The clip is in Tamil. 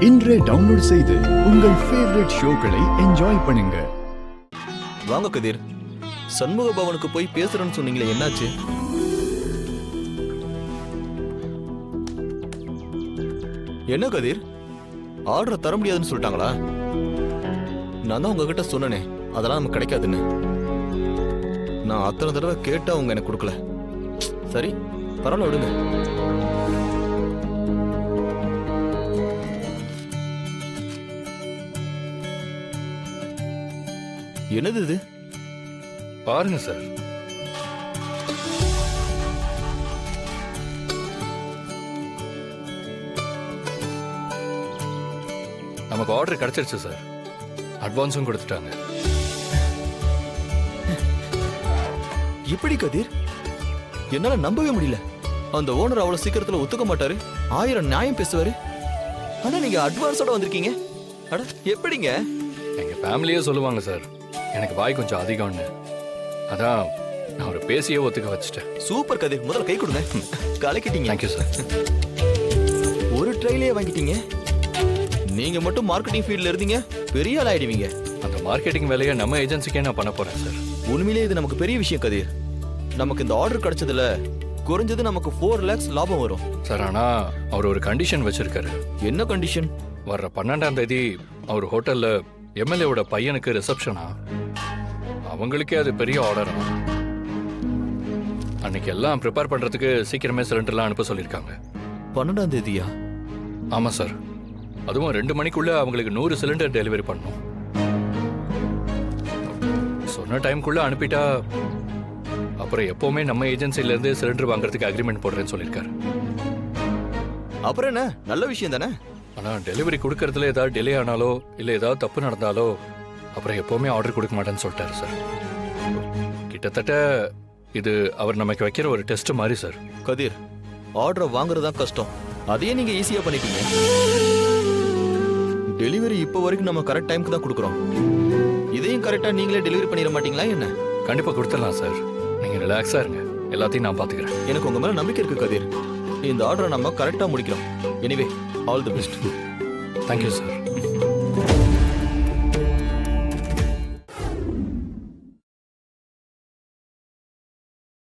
இன்றே டவுன்லோட் செய்து உங்கள் ஃபேவரட் ஷோக்களை என்ஜாய் பண்ணுங்க. வாங்க கதிர், சண்முக பவனுக்கு போய் பேசுறேன்னு சொன்னீங்களே, என்னாச்சு? என்ன கதிர், ஆர்டர் தர முடியாதுன்னு சொல்லிட்டாங்களா? நான் தான் உங்ககிட்ட சொன்னனே அதெல்லாம் நமக்கு கிடைக்காதுன்னு. நான் அத்தனை தடவை கேட்டா அவங்க எனக்கு கொடுக்கல. சரி பரவாயில்ல, விடுங்க. என்னது இது? பாருங்க சார். நமக்கு ஆர்டர் கிடைச்சிருச்சு சார். அட்வான்ஸும் கொடுத்துட்டாங்க. எப்படி கதிர்? என்னால நம்பவே முடியல. அந்த ஓனர் அவ்வளவு சீக்கிரத்துல ஒத்துக்க மாட்டாரு, 1000 நியாயம் பேசுவாரு. ஆனா நீங்க அட்வான்ஸோட வந்திருக்கீங்க. அட எப்படிங்க? எங்க ஃபேமிலியே சொல்லுவாங்க சார், எனக்கு வாய் கொஞ்சம் அதிகம்னு. அதான் நான் ஒரு பேசியே ஒத்துக்க வச்சுட்டேன். சூப்பர் கதிர், முதல்ல கை கொடுங்க. கலக்கிட்டீங்க. Thank you sir. ஒரு ட்ரைலே வாங்கிட்டீங்க. நீங்க மட்டும் மார்க்கெட்டிங் ஃபீல்ட்ல இருந்தீங்க, பெரிய ஆள் ஆயிடுவீங்க. அந்த மார்க்கெட்டிங் வேலையை நம்ம ஏஜென்சிக்கே நான் பண்ண போறேன் சார். உண்மையிலே இது நமக்கு பெரிய விஷயம் கதிர். நமக்கு இந்த ஆர்டர் கிடைச்சதுல குறைஞ்சது நமக்கு 4 lakhs லாபம் வரும் சார். ஆனா அவர் ஒரு கண்டிஷன் வச்சிருக்காரு. என்ன கண்டிஷன்? வர்ற 12ஆம் தேதி அவர் ஹோட்டல்ல எம்எல்ஏவோட பையனுக்கு ரிசப்ஷனா. அவங்களுக்கே அது பெரிய ஆர்டரா. அன்னைக்கு எல்லாம் ப்ரிப்பேர் பண்றதுக்கு சீக்கிரமே சிலிண்டர்லாம் அனுப்ப சொல்லியிருக்காங்க. 12ஆம் தேதியா? ஆமா சார். அதுவும் 2 மணிக்குள்ள அவங்களுக்கு 100 சிலிண்டர் டெலிவரி பண்ணணும். சொன்ன டைம்குள்ள அனுப்பிட்டா அப்புறம் எப்பவுமே நம்ம ஏஜென்சில இருந்து சிலிண்டர் வாங்குறதுக்கு அக்ரிமெண்ட் போடுறேன்னு சொல்லியிருக்காரு. அப்புறம் என்ன, நல்ல விஷயம் தானே. ஆனா டெலிவரி கொடுக்கறதுல ஏதாவது டிலே ஆனாலோ இல்ல ஏதாவது தப்பு நடந்தாலோ அப்புறம் எப்பவுமே ஆர்டர் கொடுக்க மாட்டேன்னு சொல்லிட்டாரு சார். கிட்டத்தட்ட இது அவர் நமக்கு வைக்கிற ஒரு டெஸ்ட் மாதிரி சார். கதிர், ஆர்டர் வாங்குறதுதான் கஷ்டம், அதையே நீங்க ஈஸியா பண்ணிட்டீங்க. டெலிவரி இப்போ வரைக்கும் நம்ம கரெக்ட் டைமுக்கு தான் கொடுக்குறோம். இதையும் கரெக்டா நீங்களே டெலிவரி பண்ணிட மாட்டீங்களா என்ன? கண்டிப்பா கொடுத்துடலாம் சார். நீங்க ரிலாக்ஸா இருங்க, எல்லாத்தையும் நான் பாத்துக்கிறேன். எனக்கு உங்க மேல நம்பிக்கை இருக்கு கதிர். இந்த ஆர்டரை நம்ம கரெக்டா முடிக்கிறோம். Anyway, all the best. Thank you sir.